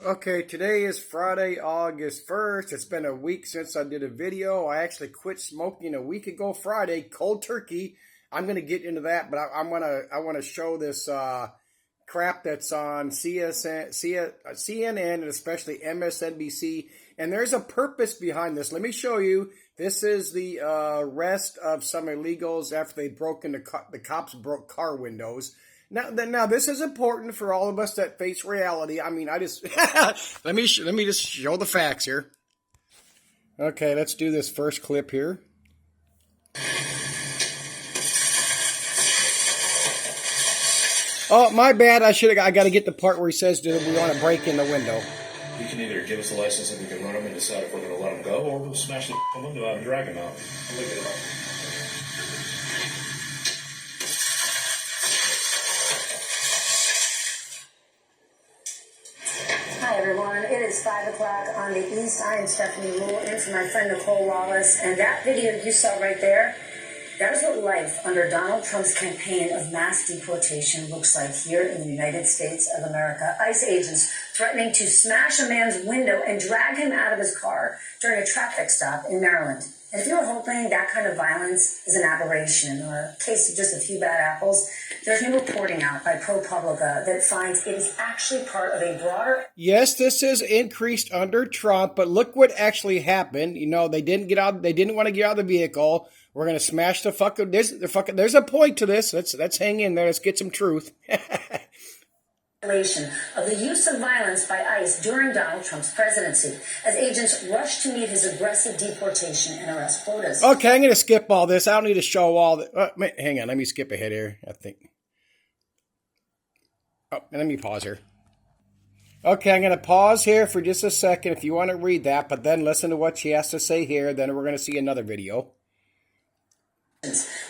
Okay, today is Friday, August 1st. It's been a week since I did a video. I actually quit smoking a week ago Friday, cold turkey. I'm going to get into that, but I want to show this crap that's on CNN and especially MSNBC. And there's a purpose behind this. Let me show you. This is the arrest of some illegals after they broke into the cops broke car windows. Now, this is important for all of us that face reality. I mean, I just let me just show the facts here. Okay, let's do this first clip here. Oh, my bad. I got to get the part where he says we want to break in the window. You can either give us a license and we can run them and decide if we're going to let them go, or we'll smash the window out and drag them out. Look at it. Hi everyone, it is 5 o'clock on the East. I am Stephanie Rule in for my friend Nicole Wallace, and that video you saw right there, that is what life under Donald Trump's campaign of mass deportation looks like here in the United States of America. ICE agents threatening to smash a man's window and drag him out of his car during a traffic stop in Maryland. And if you're hoping that kind of violence is an aberration or a case of just a few bad apples, there's new reporting out by ProPublica that finds it is actually part of a broader... Yes, this is increased under Trump, but look what actually happened. You know, they didn't want to get out of the vehicle. We're going to smash the fucker. There's a point to this. Let's hang in there. Let's get some truth. Of the use of violence by ICE during Donald Trump's presidency, as agents rushed to meet his aggressive deportation and arrest quotas. Okay, I'm going to skip all this. I don't need to show all the... hang on, let me skip ahead here, I think. Oh, and let me pause here. Okay, I'm going to pause here for just a second if you want to read that, but then listen to what she has to say here. Then we're going to see another video.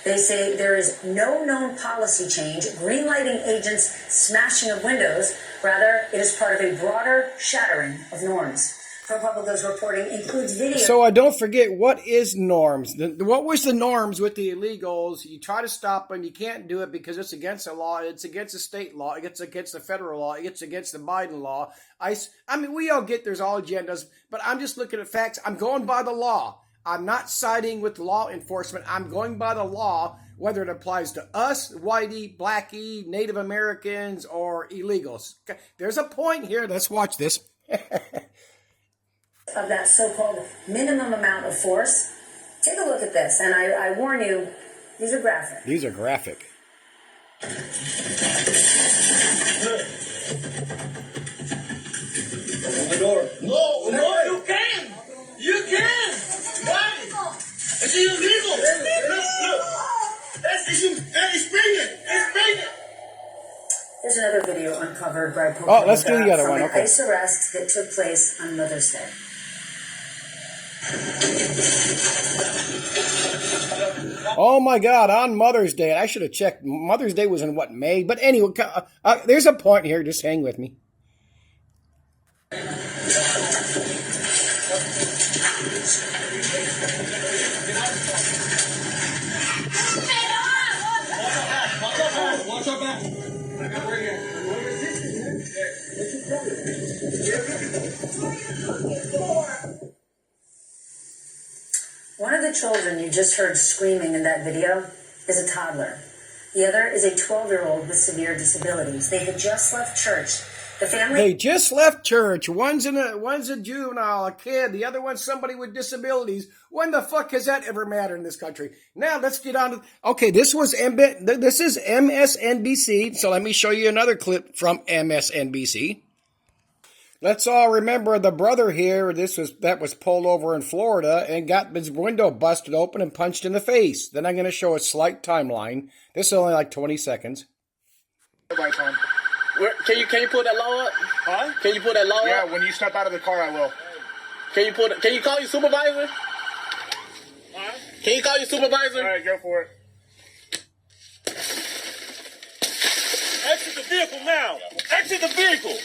They say there is no known policy change greenlighting agents' smashing of windows. Rather, it is part of a broader shattering of norms. ProPublica's reporting includes video. So don't forget, what is norms? What was the norms with the illegals? You try to stop them, you can't do it because it's against the law, it's against the state law, it's against the federal law, it's against the Biden law. I mean, we all get there's all agendas, but I'm just looking at facts. I'm going by the law. I'm not siding with law enforcement. I'm going by the law, whether it applies to us, whitey, blackie, Native Americans, or illegals. There's a point here. Let's watch this. Of that so-called minimum amount of force. Take a look at this, and I warn you, these are graphic. These are graphic. Open the door. No, you can! You can! Why? It's illegal! Look! It's bringing! There's another video uncovered by ProPublica. Oh, let's do the other one. Okay. ICE arrest that took place on Mother's Day. Oh my God, on Mother's Day. I should have checked. Mother's Day was in what, May? But anyway, there's a point here. Just hang with me. Watch your back. One of the children you just heard screaming in that video is a toddler. The other is a 12-year-old with severe disabilities. They had just left church. The family... They just left church. One's a juvenile, a kid. The other one's somebody with disabilities. When the fuck has that ever mattered in this country? Now let's get on to... Okay, this is MSNBC. So let me show you another clip from MSNBC. Let's all remember the brother here. That was pulled over in Florida and got his window busted open and punched in the face. Then I'm going to show a slight timeline. This is only like 20 seconds. Bye, Tom. Can you pull that law up? Huh? Can you pull that law up? Yeah, when you step out of the car, I will. Can you call your supervisor? Huh? Can you call your supervisor? All right, go for it. Exit the vehicle now. Exit the vehicle.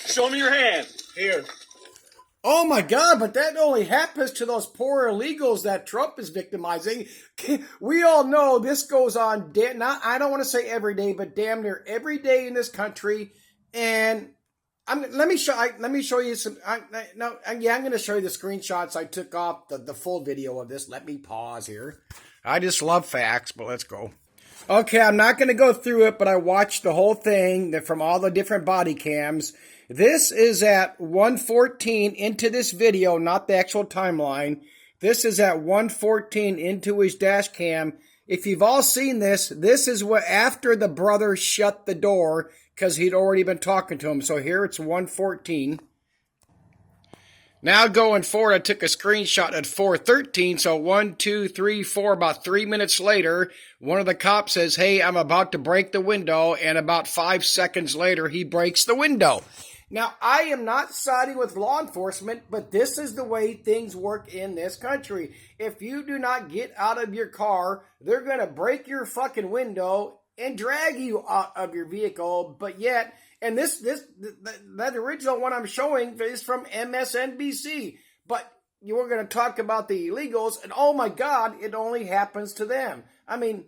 Show me your hand. Here. Oh my God, but that only happens to those poor illegals that Trump is victimizing. We all know this goes on, I don't want to say every day, but damn near every day in this country. And Let me show you some. I'm going to show you the screenshots I took off the full video of this. Let me pause here. I just love facts, but let's go. Okay, I'm not going to go through it, but I watched the whole thing from all the different body cams. This is at 1:14 into this video, not the actual timeline. This is at 1:14 into his dash cam. If you've all seen this, this is what after the brother shut the door because he'd already been talking to him. So here it's 1:14. Now going forward, I took a screenshot at 4:13. So 1, 2, 3, 4, about 3 minutes later, one of the cops says, "Hey, I'm about to break the window." And about 5 seconds later, he breaks the window. Now, I am not siding with law enforcement, but this is the way things work in this country. If you do not get out of your car, they're going to break your fucking window and drag you out of your vehicle. But yet, and that original one I'm showing is from MSNBC. But you were going to talk about the illegals, and oh my God, it only happens to them. I mean,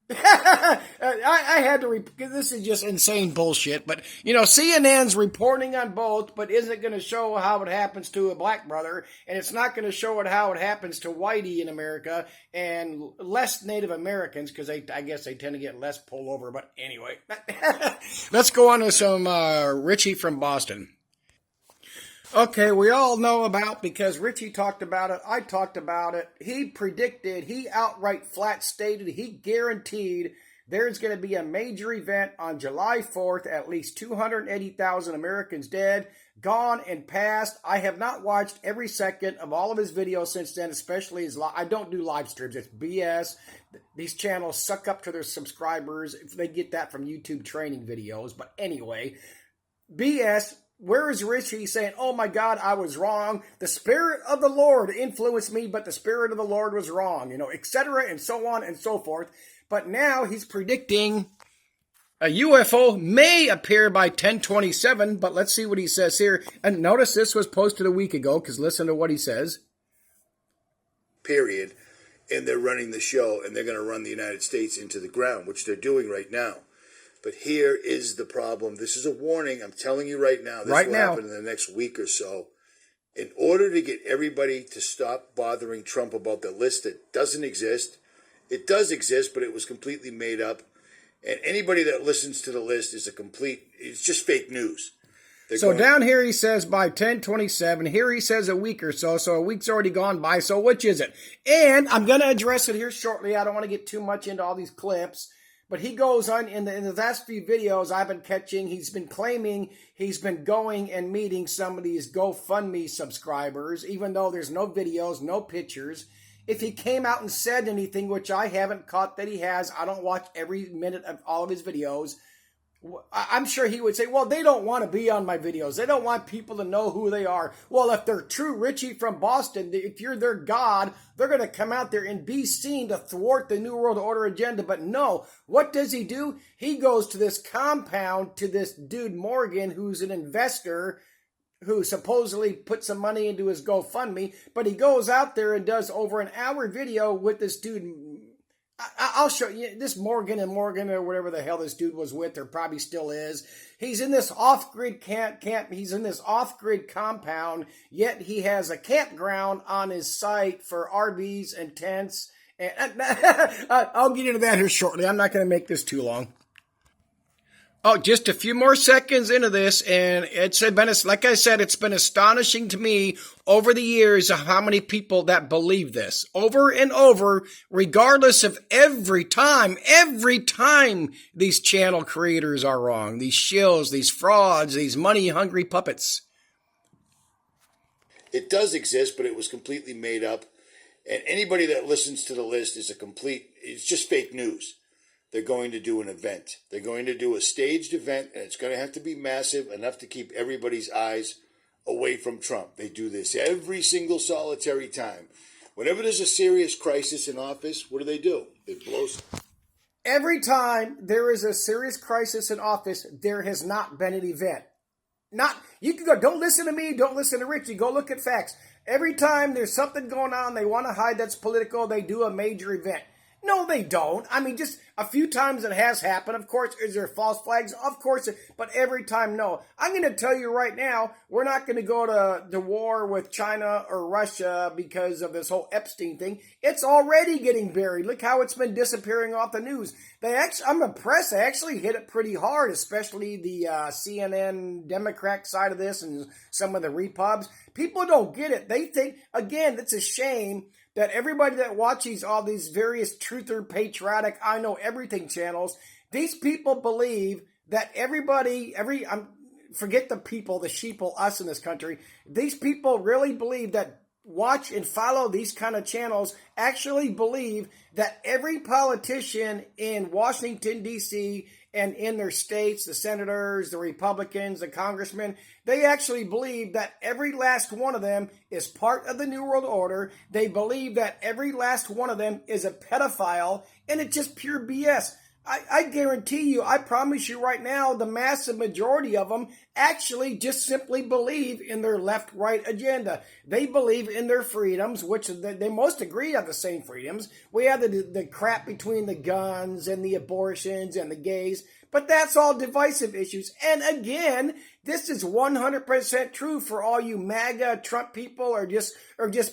I had to, this is just insane bullshit, but, CNN's reporting on both, but isn't going to show how it happens to a black brother, and it's not going to show how it happens to whitey in America, and less Native Americans, because I guess they tend to get less pullover, but anyway. Let's go on to some Richie from Boston. Okay, we all know about, because Richie talked about it, I talked about it, he predicted, he outright flat stated, he guaranteed there's going to be a major event on July 4th, at least 280,000 Americans dead, gone and past. I have not watched every second of all of his videos since then, especially his I don't do live streams, it's BS. These channels suck up to their subscribers if they get that from YouTube training videos, but anyway, BS. Where is Richie saying, "Oh my God, I was wrong. The Spirit of the Lord influenced me, but the Spirit of the Lord was wrong," etc., and so on and so forth. But now he's predicting a UFO may appear by 10/27, but let's see what he says here. And notice this was posted a week ago, because listen to what he says. Period. And they're running the show, and they're going to run the United States into the ground, which they're doing right now. But here is the problem. This is a warning. I'm telling you right now. This will happen in the next week or so. In order to get everybody to stop bothering Trump about the list that doesn't exist, it does exist, but it was completely made up. And anybody that listens to the list is it's just fake news. Down here he says by 10/27. Here he says a week or so. So a week's already gone by. So which is it? And I'm going to address it here shortly. I don't want to get too much into all these clips. But he goes on, in the last few videos I've been catching, he's been claiming he's been going and meeting some of these GoFundMe subscribers, even though there's no videos, no pictures. If he came out and said anything, which I haven't caught that he has, I don't watch every minute of all of his videos, I'm sure he would say, well, they don't want to be on my videos. They don't want people to know who they are. Well, if they're true Richie from Boston, if you're their God, they're going to come out there and be seen to thwart the New World Order agenda. But no, what does he do? He goes to this compound to this dude Morgan, who's an investor, who supposedly put some money into his GoFundMe. But he goes out there and does over an hour video with this dude. I'll show you this Morgan or whatever the hell this dude was with, or probably still is. He's in this off-grid camp. He's in this off-grid compound, yet he has a campground on his site for RVs and tents. And I'll get into that here shortly. I'm not going to make this too long. Oh, just a few more seconds into this, and it's been, like I said, it's been astonishing to me over the years of how many people that believe this. Over and over, regardless of every time these channel creators are wrong. These shills, these frauds, these money-hungry puppets. It does exist, but it was completely made up. And anybody that listens to the list is it's just fake news. They're going to do an event. They're going to do a staged event, and it's going to have to be massive, enough to keep everybody's eyes away from Trump. They do this every single solitary time. Whenever there's a serious crisis in office, what do? They blow. Every time there is a serious crisis in office, there has not been an event. You can go, don't listen to me, don't listen to Richie, go look at facts. Every time there's something going on, they want to hide that's political, they do a major event. No, they don't. I mean, just a few times it has happened. Of course, is there false flags? Of course, but every time, no. I'm going to tell you right now, we're not going to go to war with China or Russia because of this whole Epstein thing. It's already getting buried. Look how it's been disappearing off the news. I'm impressed. They actually hit it pretty hard, especially the CNN Democrat side of this and some of the repubs. People don't get it. They think, again, it's a shame that everybody that watches all these various truther, patriotic, I know everything channels, these people believe that forget the people, the sheeple, us in this country. These people really believe that watch and follow these kind of channels actually believe that every politician in Washington, D.C., and in their states, the senators, the Republicans, the congressmen, they actually believe that every last one of them is part of the New World Order. They believe that every last one of them is a pedophile, and it's just pure BS. I guarantee you, I promise you right now, the massive majority of them actually just simply believe in their left-right agenda. They believe in their freedoms, which they most agree on the same freedoms. We have the crap between the guns and the abortions and the gays, but that's all divisive issues. And again, this is 100% true for all you MAGA Trump people or just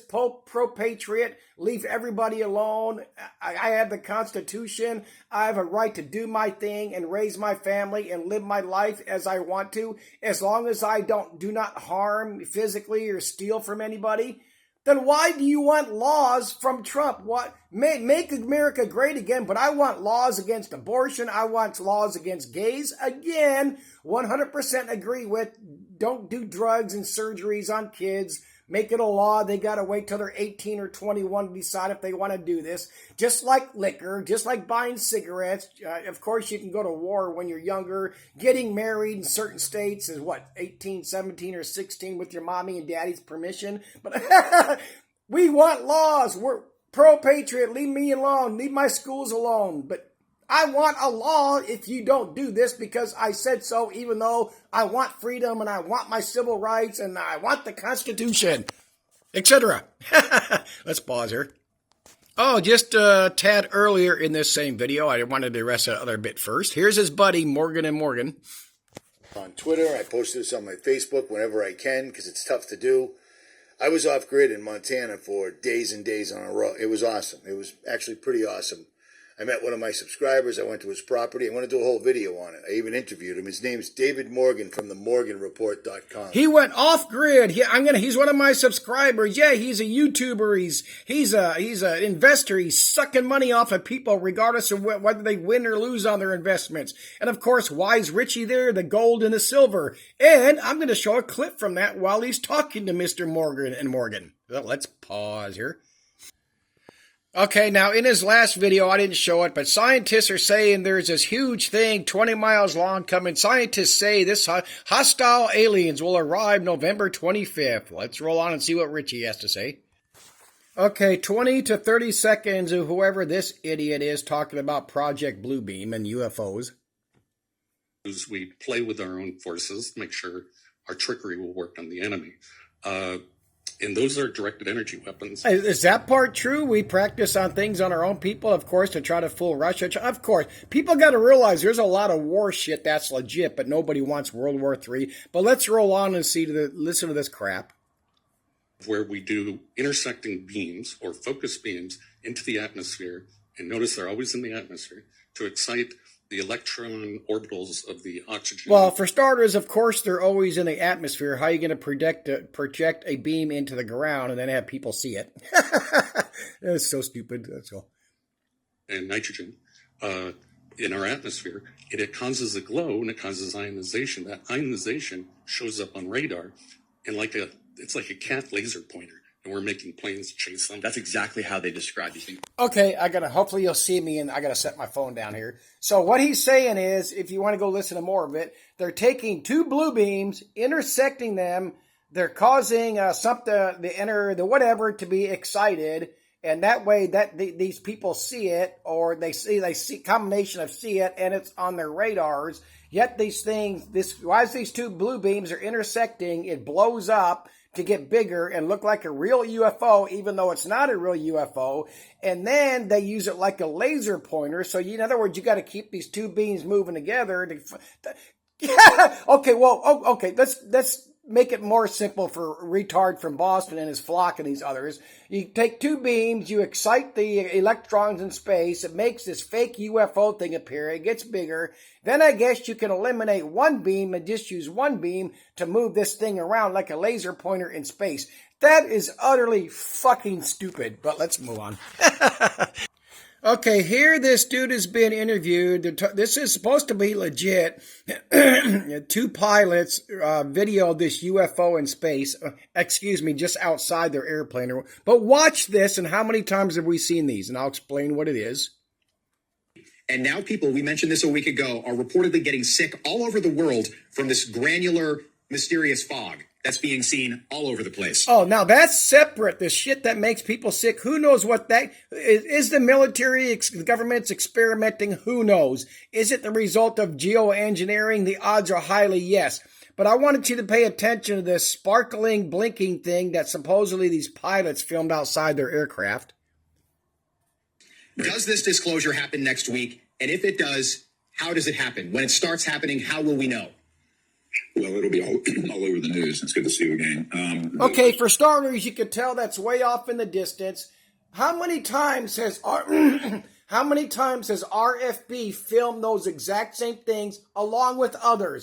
pro-patriot. Leave everybody alone. I have the Constitution. I have a right to do my thing and raise my family and live my life as I want to, as long as I do not harm physically or steal from anybody. Then why do you want laws from Trump? What make America great again? But I want laws against abortion. I want laws against gays. Again, 100% agree with. Don't do drugs and surgeries on kids. Make it a law. They got to wait till they're 18 or 21 to decide if they want to do this. Just like liquor, just like buying cigarettes. Of course, you can go to war when you're younger. Getting married in certain states is 18, 17, or 16 with your mommy and daddy's permission. But we want laws. We're pro-patriot. Leave me alone. Leave my schools alone. But I want a law if you don't do this because I said so, even though I want freedom and I want my civil rights and I want the Constitution, etc. Let's pause here. Oh, just a tad earlier in this same video, I wanted to address that other bit first. Here's his buddy, Morgan and Morgan. On Twitter, I posted this on my Facebook whenever I can because it's tough to do. I was off grid in Montana for days and days on a row. It was awesome. It was actually pretty awesome. I met one of my subscribers. I went to his property. I want to do a whole video on it. I even interviewed him. His name's David Morgan from themorganreport.com. He went off grid. He's one of my subscribers. Yeah, he's a YouTuber. He's an investor. He's sucking money off of people regardless of whether they win or lose on their investments. And of course, why is Richie there? The gold and the silver. And I'm going to show a clip from that while he's talking to Mr. Morgan and Morgan. Well, let's pause here. Okay, now in his last video, I didn't show it, but scientists are saying there's this huge thing 20 miles long coming. Scientists say this hostile aliens will arrive November 25th. Let's roll on and see what Richie has to say. Okay, 20 to 30 seconds of whoever this idiot is talking about Project Bluebeam and UFOs. We play with our own forces to make sure our trickery will work on the enemy. And those are directed energy weapons. Is that part true? We practice on things on our own people, of course, to try to fool Russia. Of course, people got to realize there's a lot of war shit that's legit, but nobody wants World War III. But let's roll on and listen to this crap. Where we do intersecting beams or focus beams into the atmosphere, and notice they're always in the atmosphere, to excite the electron orbitals of the oxygen. Well, for starters, of course, they're always in the atmosphere. How are you going to project a beam into the ground and then have people see it? That's so stupid. That's all. And nitrogen in our atmosphere, and it causes a glow and it causes ionization. That ionization shows up on radar, and it's like a cat laser pointer. And we're making planes chase them. That's exactly how they describe these things. Okay, hopefully you'll see me, and I gotta set my phone down here. So what he's saying is, if you want to go listen to more of it, they're taking two blue beams, intersecting them, they're causing the whatever to be excited, and that way these people see it, or they see combination of see it, and it's on their radars. Yet these things, as these two blue beams are intersecting, it blows up to get bigger and look like a real UFO, even though it's not a real UFO. And then they use it like a laser pointer. So in other words, you got to keep these two beams moving together. Okay, well, okay, let's make it more simple for retard from Boston and his flock and these others. You take two beams, you excite the electrons in space, it makes this fake UFO thing appear, it gets bigger. Then I guess you can eliminate one beam and just use one beam to move this thing around like a laser pointer in space. That is utterly fucking stupid, but let's move on. Okay, here this dude has been interviewed. This is supposed to be legit. Two pilots videoed this UFO in space. Just outside their airplane. But watch this, and how many times have we seen these? And I'll explain what it is. And now people, we mentioned this a week ago, are reportedly getting sick all over the world from this granular, mysterious fog that's being seen all over the place. Oh, now that's separate. The shit that makes people sick. Who knows what that is? The military, the government's experimenting. Who knows? Is it the result of geoengineering? The odds are highly yes. But I wanted you to pay attention to this sparkling, blinking thing that supposedly these pilots filmed outside their aircraft. Does this disclosure happen next week? And if it does, how does it happen? When it starts happening, how will we know? Well, it'll be all over the news. It's good to see you again. Okay, for starters, you could tell that's way off in the distance. How many times has RFB filmed those exact same things along with other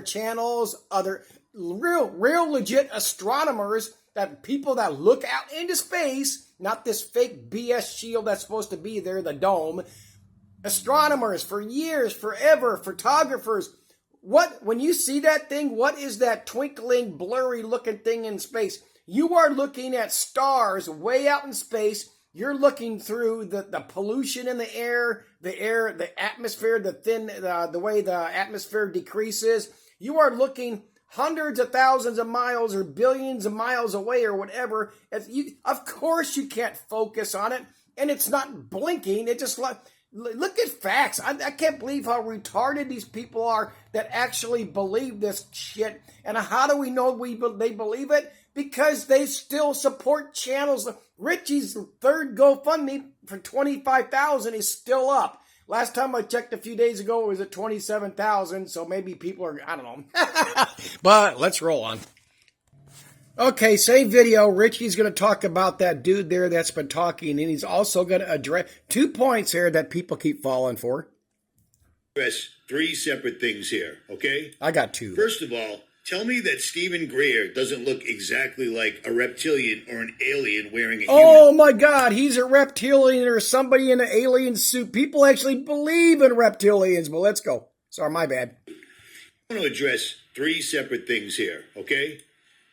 channels, other real legit astronomers, that people that look out into space, not this fake BS shield that's supposed to be there, the dome. Astronomers for years, forever, photographers. When you see that thing, what is that twinkling, blurry looking thing in space? You are looking at stars way out in space. You're looking through the pollution in the air, the atmosphere, the way the atmosphere decreases. You are looking hundreds of thousands of miles or billions of miles away or whatever. Of course you can't focus on it, and it's not blinking. It just look at facts. I can't believe how retarded these people are that actually believe this shit. And how do we know they believe it? Because they still support channels. Richie's third GoFundMe for $25,000 is still up. Last time I checked a few days ago, it was at $27,000. So maybe people are, I don't know. But let's roll on. Okay, same video. Richie's going to talk about that dude there that's been talking, and he's also going to address 2 points here that people keep falling for. Address 3 separate things here, okay? I got 2. First of all, tell me that Stephen Greer doesn't look exactly like a reptilian or an alien wearing a human. Oh my God, he's a reptilian or somebody in an alien suit. People actually believe in reptilians, but let's go. Sorry, my bad. I want to address 3 separate things here, okay?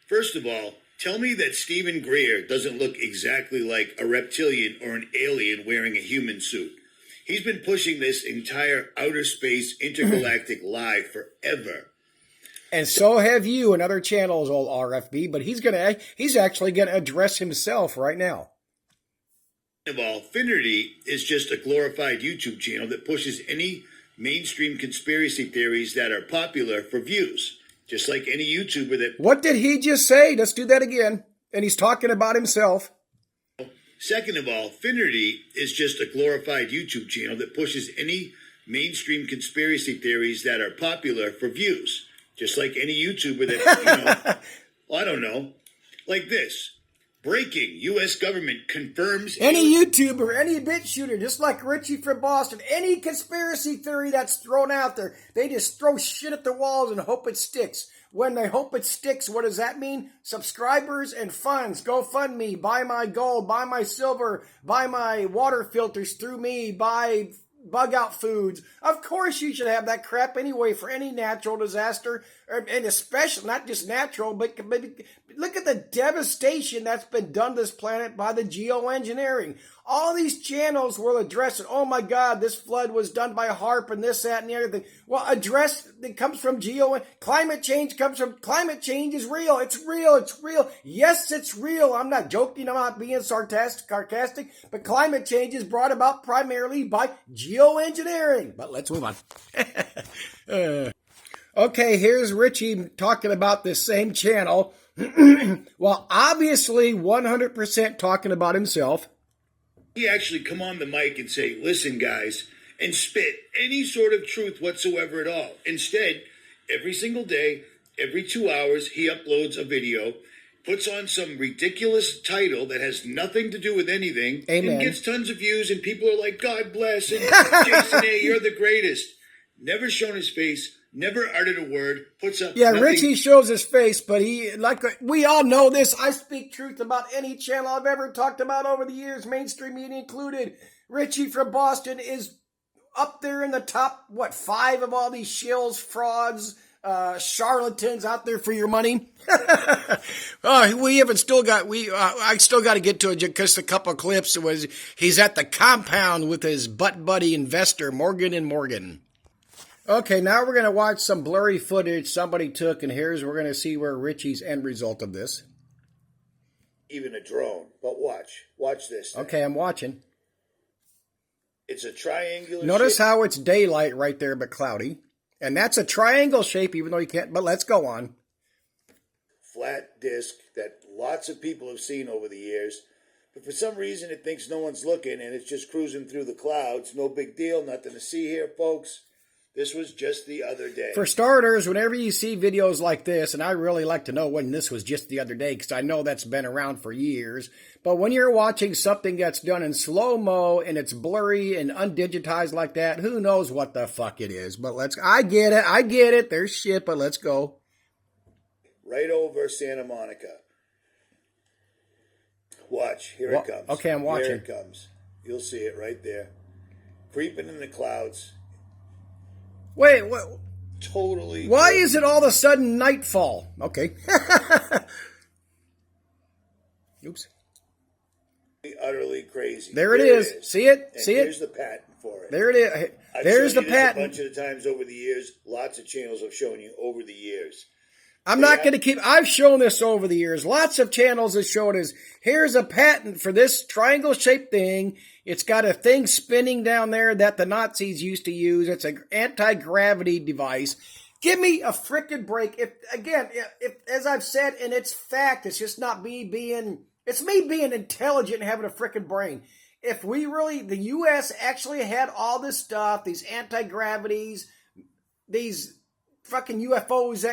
First of all, tell me that Stephen Greer doesn't look exactly like a reptilian or an alien wearing a human suit. He's been pushing this entire outer space intergalactic lie forever. And so have you and other channels, old RFB, but he's actually going to address himself right now. Second of all, Finnerty is just a glorified YouTube channel that pushes any mainstream conspiracy theories that are popular for views. Just like any YouTuber that... What did he just say? Let's do that again. And he's talking about himself. Second of all, Finnerty is just a glorified YouTube channel that pushes any mainstream conspiracy theories that are popular for views. Just like any YouTuber that, I don't know, like this. Breaking, U.S. government confirms... Any YouTuber, any bitch shooter, just like Richie from Boston, any conspiracy theory that's thrown out there, they just throw shit at the walls and hope it sticks. When they hope it sticks, what does that mean? Subscribers and funds. GoFundMe, buy my gold, buy my silver, buy my water filters through me, buy bug out foods. Of course you should have that crap anyway for any natural disaster, and especially not just natural, but look at the devastation that's been done to this planet by the geoengineering. All these channels will address it. Oh my God, this flood was done by HARP and this, that, and the other thing. Well, it comes from climate change is real. It's real. It's real. Yes, it's real. I'm not joking. I'm not being sarcastic, but climate change is brought about primarily by geoengineering. But let's move on. Okay, here's Richie talking about this same channel. Well, obviously 100% talking about himself. He actually come on the mic and say, listen, guys, and spit any sort of truth whatsoever at all. Instead, every single day, every 2 hours, he uploads a video, puts on some ridiculous title that has nothing to do with anything, Amen. And gets tons of views, and people are like, God bless, and Jason A., you're the greatest. Never shown his face, never uttered a word, puts up nothing. Richie shows his face, but he, like we all know this, I speak truth about any channel I've ever talked about over the years, mainstream media included. Richie from Boston is up there in the top, 5 of all these shills, frauds, charlatans out there for your money. We haven't still got, I still got to get to it because a couple of clips was, he's at the compound with his butt buddy investor, Morgan & Morgan. Okay, now we're going to watch some blurry footage somebody took, and we're going to see where Richie's end result of this. Even a drone, but watch this thing. Okay, I'm watching. It's a triangular Notice shape. how it's daylight right there, but cloudy. And that's a triangle shape, even though you can't, but let's go on. Flat disc that lots of people have seen over the years. But for some reason, it thinks no one's looking, and it's just cruising through the clouds. No big deal, nothing to see here, folks. This was just the other day. For starters, whenever you see videos like this, and I really like to know when this was just the other day, because I know that's been around for years, but when you're watching something that's done in slow-mo and it's blurry and undigitized like that, who knows what the fuck it is? But I get it, there's shit, but let's go. Right over Santa Monica. Watch, here it comes. Okay, I'm watching. Here it comes. You'll see it right there. Creeping in the clouds. Wait, what? Totally. Why is it all of a sudden nightfall? Okay. Oops. Utterly crazy. There it is. See it? And See it? Here's the patent for it. There it is. I've There's the shown you this patent. a bunch of times over the years. Lots of channels have shown you over the years. I'm not going to keep... I've shown this over the years. Lots of channels have shown us, here's a patent for this triangle-shaped thing. It's got a thing spinning down there that the Nazis used to use. It's an anti-gravity device. Give me a frickin' break. If as I've said, and it's fact, it's just not me being... It's me being intelligent and having a frickin' brain. If we really... The U.S. actually had all this stuff, these anti-gravities, these... fucking UFOs,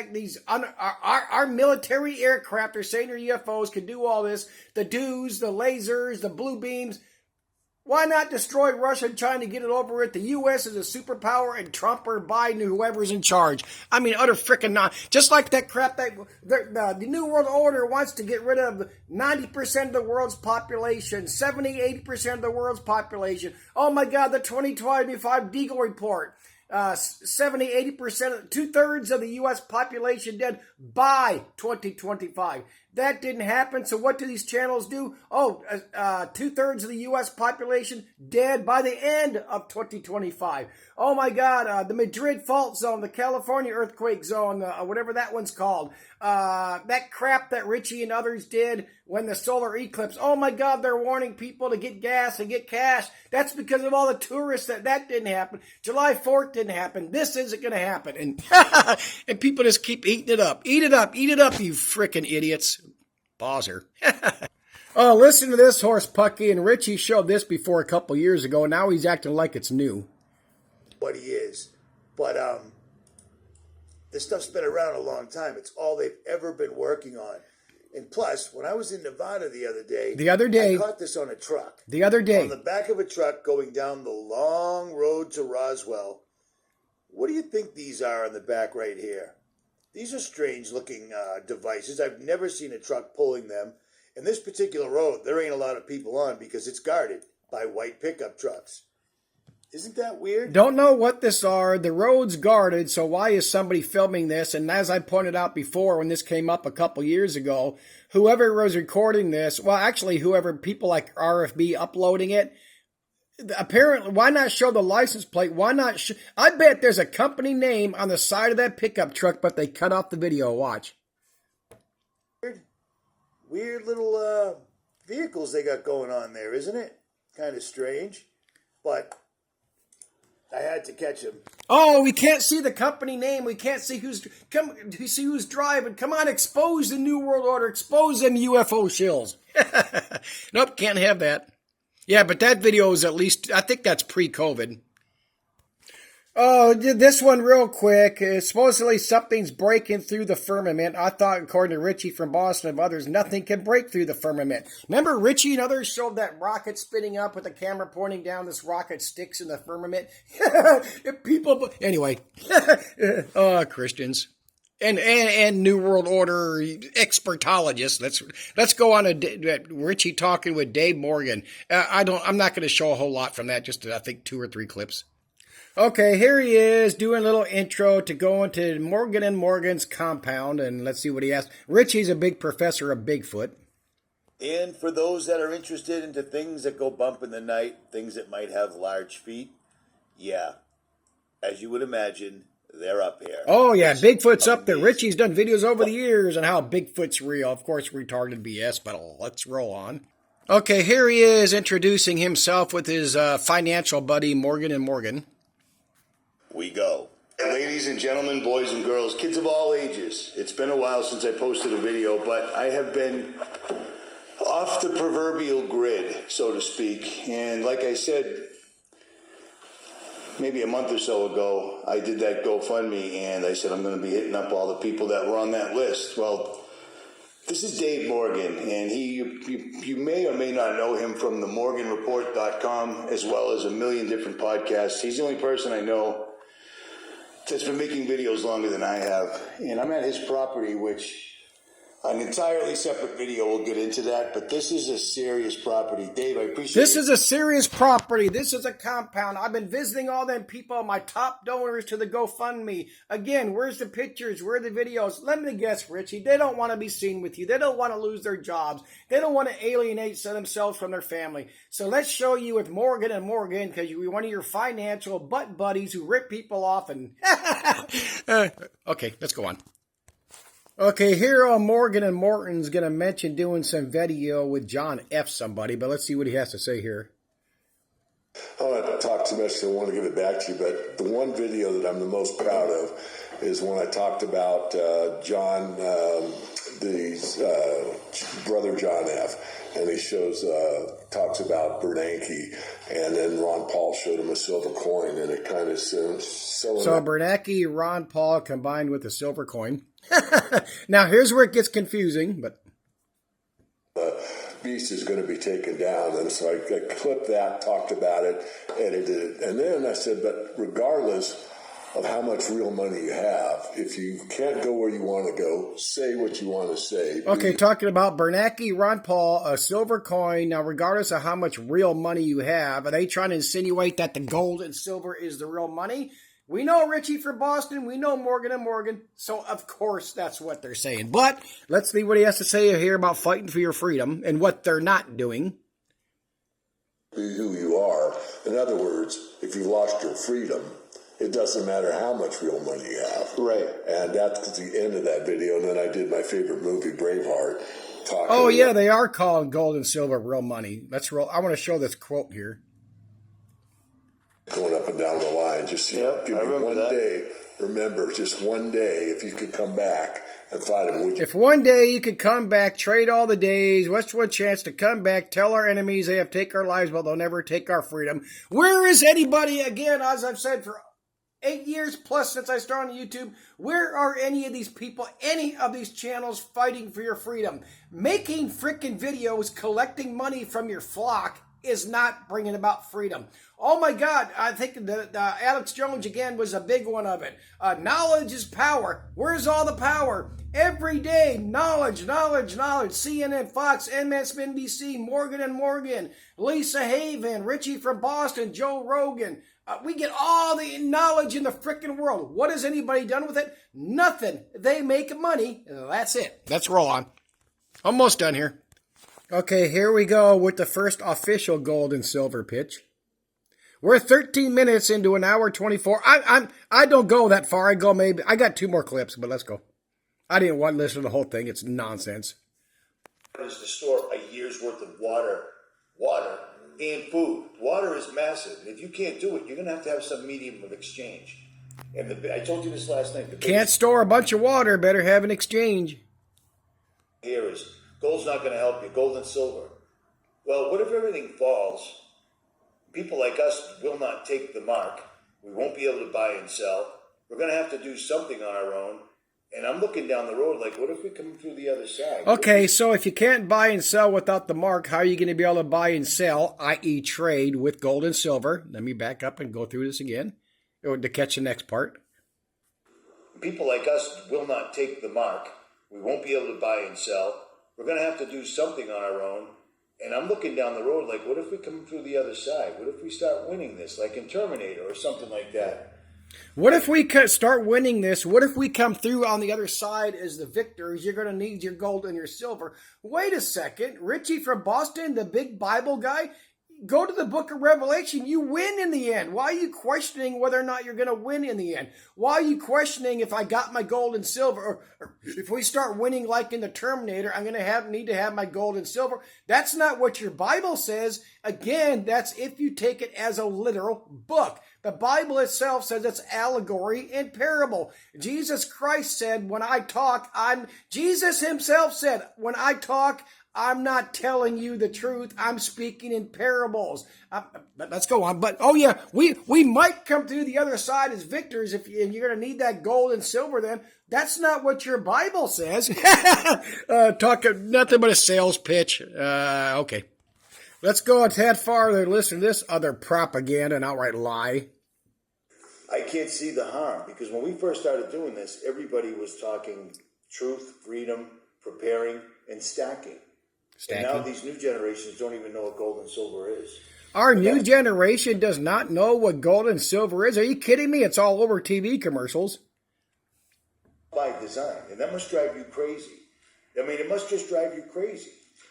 our military aircraft are saying their UFOs can do all this, the DOOs, the lasers, the blue beams. Why not destroy Russia and China to get it over with? The U.S. is a superpower, and Trump or Biden, whoever's in charge. I mean, utter frickin' not. Just like that crap that the New World Order wants to get rid of 90% of the world's population, 70-80% of the world's population. Oh my God, the 2025 Deagle report. 70-80%, 2/3 of the U.S. population dead by 2025. That didn't happen, so what do these channels do? 2/3 of the U.S. population dead by the end of 2025. Oh my God, the Madrid fault zone, the California earthquake zone, whatever that one's called. That crap that Richie and others did when the solar eclipse. Oh my God, they're warning people to get gas and get cash. That's because of all the tourists that didn't happen. July 4th didn't happen. This isn't going to happen. And and people just keep eating it up. Eat it up, you frickin' idiots. Bowser. Oh, listen to this horse pucky, and Richie showed this before a couple years ago, and now he's acting like it's new. What he is. But this stuff's been around a long time. It's all they've ever been working on. And plus, when I was in Nevada the other day, I caught this on a truck. The other day. On the back of a truck going down the long road to Roswell. What do you think these are on the back right here? These are strange looking devices. I've never seen a truck pulling them. In this particular road, there ain't a lot of people on because it's guarded by white pickup trucks. Isn't that weird? Don't know what this are. The road's guarded, so why is somebody filming this? And as I pointed out before when this came up a couple years ago, whoever was recording this, well, actually, people like RFB uploading it, apparently, why not show the license plate? Why not? I bet there's a company name on the side of that pickup truck, but they cut off the video. Watch. Weird little vehicles they got going on there, isn't it? Kind of strange. But I had to catch him. Oh, we can't see the company name. We can't see who's driving. Come on, expose the New World Order. Expose them UFO shills. Nope, can't have that. Yeah, but that video is at least, I think that's pre-COVID. Oh, this one real quick. Supposedly something's breaking through the firmament. I thought, according to Richie from Boston and others, nothing can break through the firmament. Remember Richie and others showed that rocket spinning up with the camera pointing down, this rocket sticks in the firmament? People, anyway. Christians. And New World Order expertologists. Let's go on a Richie talking with Dave Morgan. I'm not going to show a whole lot from that, just I think 2 or 3 clips. Okay, here he is doing a little intro to go into Morgan and Morgan's compound, and let's see what he has. Richie's a big professor of Bigfoot. And for those that are interested into things that go bump in the night, things that might have large feet, yeah, as you would imagine, they're up here. Oh, yeah, Bigfoot's up there. Richie's done videos over the years on how Bigfoot's real. Of course, retarded BS, but let's roll on. Okay, here he is introducing himself with his financial buddy, Morgan and Morgan. We go. Ladies and gentlemen, boys and girls, kids of all ages, it's been a while since I posted a video, but I have been off the proverbial grid, so to speak. And like I said, maybe a month or so ago, I did that GoFundMe, and I said I'm going to be hitting up all the people that were on that list. Well, this is Dave Morgan, and you may or may not know him from the MorganReport.com, as well as a million different podcasts. He's the only person I know that's been making videos longer than I have. And I'm at his property, which an entirely separate video will get into that, but this is a serious property. Dave, I appreciate This is a serious property. This is a compound. I've been visiting all them people, my top donors to the GoFundMe. Again, where's the pictures? Where are the videos? Let me guess, Richie. They don't want to be seen with you. They don't want to lose their jobs. They don't want to alienate themselves from their family. So let's show you with Morgan and Morgan, because you're one of your financial butt buddies who rip people off and... Okay, let's go on. Okay, here Morgan and Morton's going to mention doing some video with John F. somebody, but let's see what he has to say here. I don't want to talk too much, so I want to give it back to you, but the one video that I'm the most proud of is when I talked about John, brother John F., and he talks about Bernanke, and then Ron Paul showed him a silver coin, and it kind of so Bernanke, Ron Paul combined with a silver coin. Now, here's where it gets confusing, but... Beast is going to be taken down, and so I clipped that, talked about it, edited it, and then I said, but regardless of how much real money you have, if you can't go where you want to go, say what you want to say. Okay, talking about Bernanke, Ron Paul, a silver coin. Now, regardless of how much real money you have, are they trying to insinuate that the gold and silver is the real money? We know Richie from Boston. We know Morgan and Morgan. So, of course, that's what they're saying. But let's see what he has to say here about fighting for your freedom and what they're not doing. Be who you are. In other words, if you lost your freedom, it doesn't matter how much real money you have. Right. And that's the end of that video. And then I did my favorite movie, Braveheart. Oh, yeah, they are calling gold and silver real money. Let's roll. I want to show this quote here. Going up and down the line, just give me one day. Remember, just one day, if you could come back and fight him. If one day you could come back, trade all the days, what's one chance to come back, tell our enemies they have taken our lives, but they'll never take our freedom. Where is anybody, again, as I've said for 8 years plus since I started on YouTube, where are any of these people, any of these channels fighting for your freedom? Making freaking videos, collecting money from your flock is not bringing about freedom. Oh my God, I think the Alex Jones again was a big one of it. Knowledge is power. Where's all the power? Every day, knowledge. CNN, Fox, MSNBC, Morgan and Morgan, Lisa Haven, Richie from Boston, Joe Rogan. We get all the knowledge in the frickin' world. What has anybody done with it? Nothing. They make money. That's it. Let's roll on. Almost done here. Okay, here we go with the first official gold and silver pitch. We're 13 minutes into an hour 24. I don't go that far. I go maybe. I got 2 more clips, but let's go. I didn't want to listen to the whole thing. It's nonsense. Is to store a year's worth of water and food. Water is massive. And if you can't do it, you're going to have some medium of exchange. And I told you this last night. Can't store a bunch of water. Better have an exchange. Here is gold's not going to help you. Gold and silver. Well, what if everything falls? People like us will not take the mark. We won't be able to buy and sell. We're going to have to do something on our own. And I'm looking down the road like, what if we come through the other side? Okay, so if you can't buy and sell without the mark, how are you going to be able to buy and sell, i.e. trade with gold and silver? Let me back up and go through this again to catch the next part. People like us will not take the mark. We won't be able to buy and sell. We're going to have to do something on our own. And I'm looking down the road like, what if we come through the other side? What if we start winning this, like in Terminator or something like that? What if we start winning this? What if we come through on the other side as the victors? You're going to need your gold and your silver. Wait a second. Richie from Boston, the big Bible guy, go to the book of Revelation. You win in the end. Why are you questioning whether or not you're going to win in the end? Why are you questioning if I got my gold and silver? Or if we start winning like in the Terminator, I'm going to need to have my gold and silver. That's not what your Bible says. Again, that's if you take it as a literal book. The Bible itself says it's allegory and parable. Jesus Christ said, Jesus himself said, when I talk, I'm not telling you the truth. I'm speaking in parables. Let's go on. But, oh yeah, we might come through the other side as victors and you're going to need that gold and silver then. That's not what your Bible says. Talking nothing but a sales pitch. Okay. Let's go a tad farther and listen to this other propaganda and outright lie. I can't see the harm because when we first started doing this, everybody was talking truth, freedom, preparing, and stacking. And now these new generations don't even know what gold and silver is. Our new generation does not know what gold and silver is. Are you kidding me? It's all over TV commercials. By design. And that must drive you crazy. I mean, it must just drive you crazy.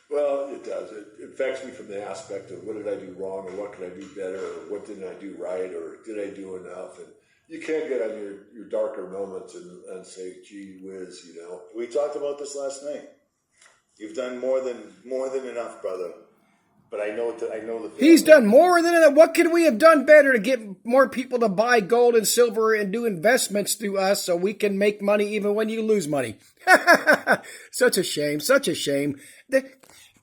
Well, it does. It affects me from the aspect of what did I do wrong, or what could I do better, or what didn't I do right, or did I do enough? And you can't get on your darker moments and say, gee whiz, you know. We talked about this last night. You've done more than enough, brother. But I know the feeling. He's done more than enough. What could we have done better to get more people to buy gold and silver and do investments through us so we can make money even when you lose money? Such a shame. Such a shame.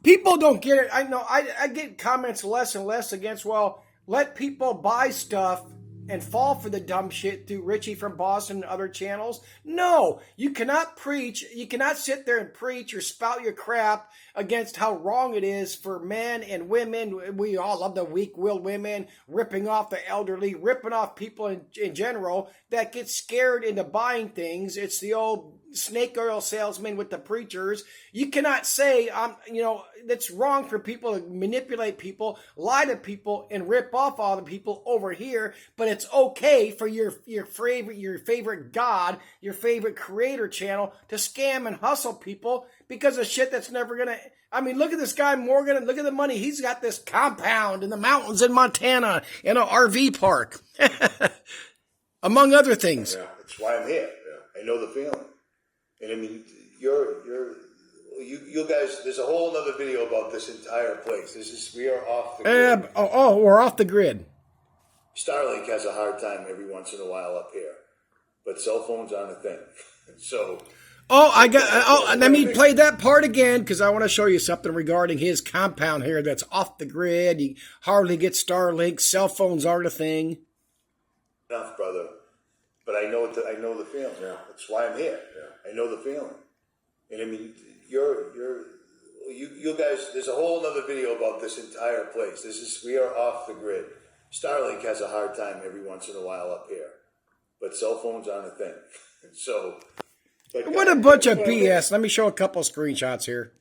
People don't get it. I know. I get comments less and less against, well, let people buy stuff and fall for the dumb shit through Richie from Boston and other channels. No, you cannot preach. You cannot sit there and preach or spout your crap against how wrong it is for men and women. We all love the weak-willed women, ripping off the elderly, ripping off people in general that get scared into buying things. It's the old snake oil salesman with the preachers. You cannot say, that's wrong for people to manipulate people, lie to people, and rip off all the people over here. But it's okay for your favorite God, your favorite creator channel to scam and hustle people because of shit that's never gonna. I mean, look at this guy Morgan, and look at the money he's got. This compound in the mountains in Montana in an RV park, among other things. Yeah, that's why I'm here. Yeah. I know the feeling. And I mean, you guys, there's a whole other video about this entire place. We are off the grid. We're off the grid. Starlink has a hard time every once in a while up here, but cell phones aren't a thing. So. Let me play that part again because I want to show you something regarding his compound here that's off the grid. You hardly get Starlink. Cell phones aren't a thing. Enough, brother. But I know the feeling. Yeah. That's why I'm here. Yeah. I know the feeling. And I mean, you guys, there's a whole other video about this entire place. We are off the grid. Starlink has a hard time every once in a while up here, but cell phones aren't a thing. So, what a bunch of BS. Let me show a couple of screenshots here.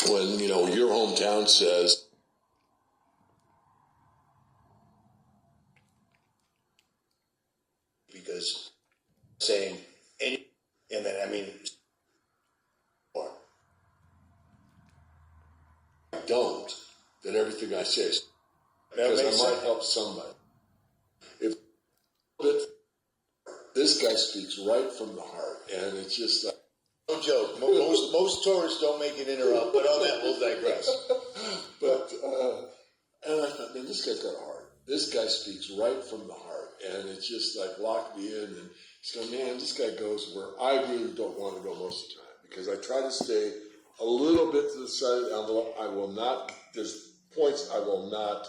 when, you know, your hometown says, because saying any, and then, I mean, I don't, then everything I say is, because I might help somebody. If this guy speaks right from the heart, and it's just like, no joke. Most tourists don't make it interrupt, but on that we'll digress. But and I thought, man, this guy's got a heart. This guy speaks right from the heart, and it's just like locked me in. And so, man, this guy goes where I really don't want to go most of the time, because I try to stay a little bit to the side of the envelope. I will not. There's points I will not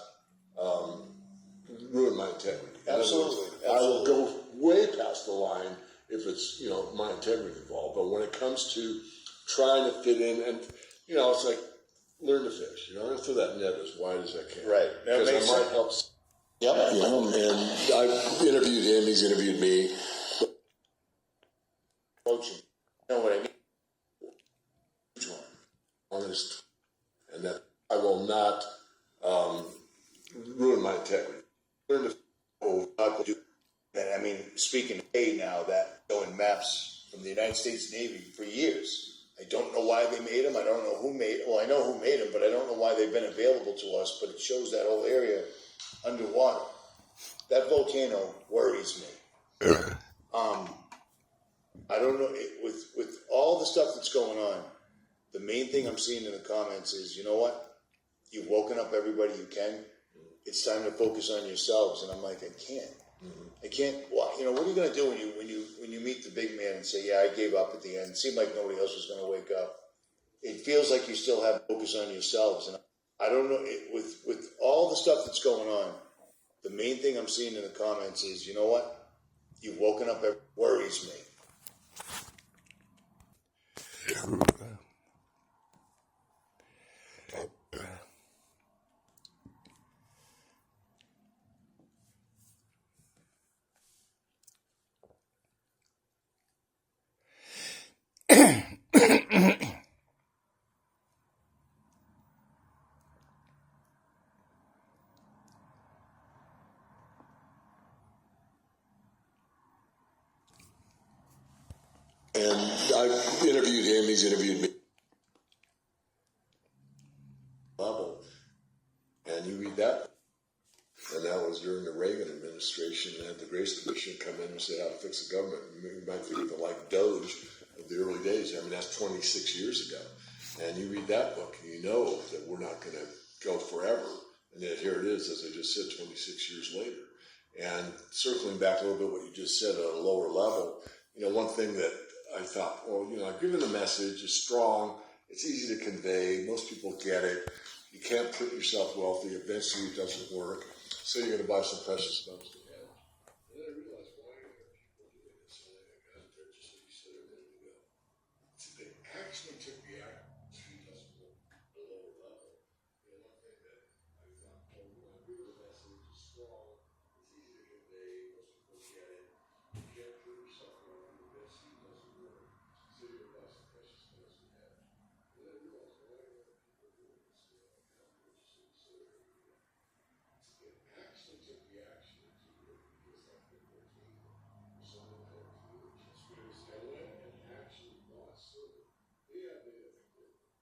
ruin my integrity. Absolutely. I will go way past the line if it's, you know, my integrity involved. But when it comes to trying to fit in, and, you know, it's like, learn to fish. You know, and throw that net as wide as I can. Right. Because I might help. Yep. Yeah, and I've interviewed him. He's interviewed me. Coaching. You know what I mean? Honest. And that I will not ruin my integrity. Learn to do. And I mean, speaking of now, that showing maps from the United States Navy for years. I don't know why they made them. I don't know who made them. Well, I know who made them, but I don't know why they've been available to us. But it shows that whole area underwater. That volcano worries me. I don't know. With all the stuff that's going on, the main thing I'm seeing in the comments is, you know what? You've woken up everybody you can. It's time to focus on yourselves. And I'm like, I can't. I can't. Well, you know, what are you going to do when you meet the big man and say, yeah, I gave up at the end? It seemed like nobody else was going to wake up. It feels like you still have focus on yourselves. And I don't know. With all the stuff that's going on, the main thing I'm seeing in the comments is, you know what? You've woken up. Worries me. And I've interviewed him. He's interviewed me. Level. And you read that. And that was during the Reagan administration. They had the Grace Commission come in and say how to fix the government. You might think of it like Doge of the early days. I mean, that's 26 years ago. And you read that book, and you know that we're not going to go forever. And then here it is, as I just said, 26 years later. And circling back a little bit what you just said at a lower level, you know, one thing that I thought, well, you know, I've given the message, it's strong, it's easy to convey, most people get it. You can't print yourself wealthy, eventually it doesn't work. So you're going to buy some precious metals to hedge. And then I realized, why are people doing this? And I got there just what you said a minute ago. They actually took the act to a lower level. You know, one thing that I thought, well, you know, I've given the message, it's strong, it's easy to convey, most people get it. You can't print yourself wealthy, eventually it doesn't work. So you're going to buy some precious metals to hedge. And I realized, why are people doing this? And I got there just what you said a minute ago. Actually took the action to it because like the 14 or something like that, conspiracy and actually bought silver. They had made a commitment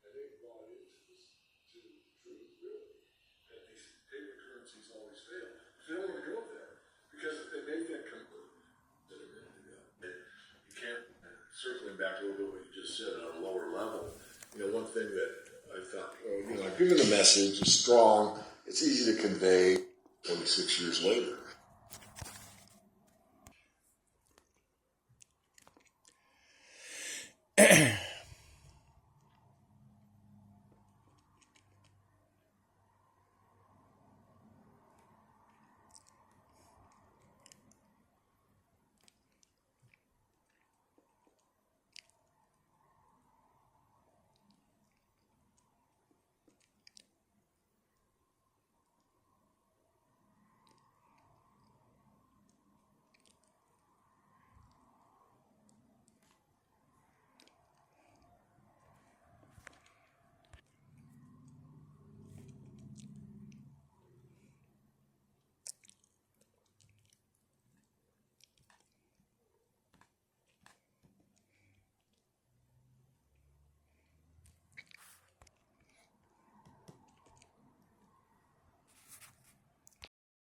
and they bought into this, to the truth, really. And these paper currencies always fail. They don't want to go there because they made that commitment a minute ago. You can't, circling back a little bit what you just said on a lower level, you know, one thing that I thought, well, you know, I've given the message, it's strong, it's easy to convey. 26 years later.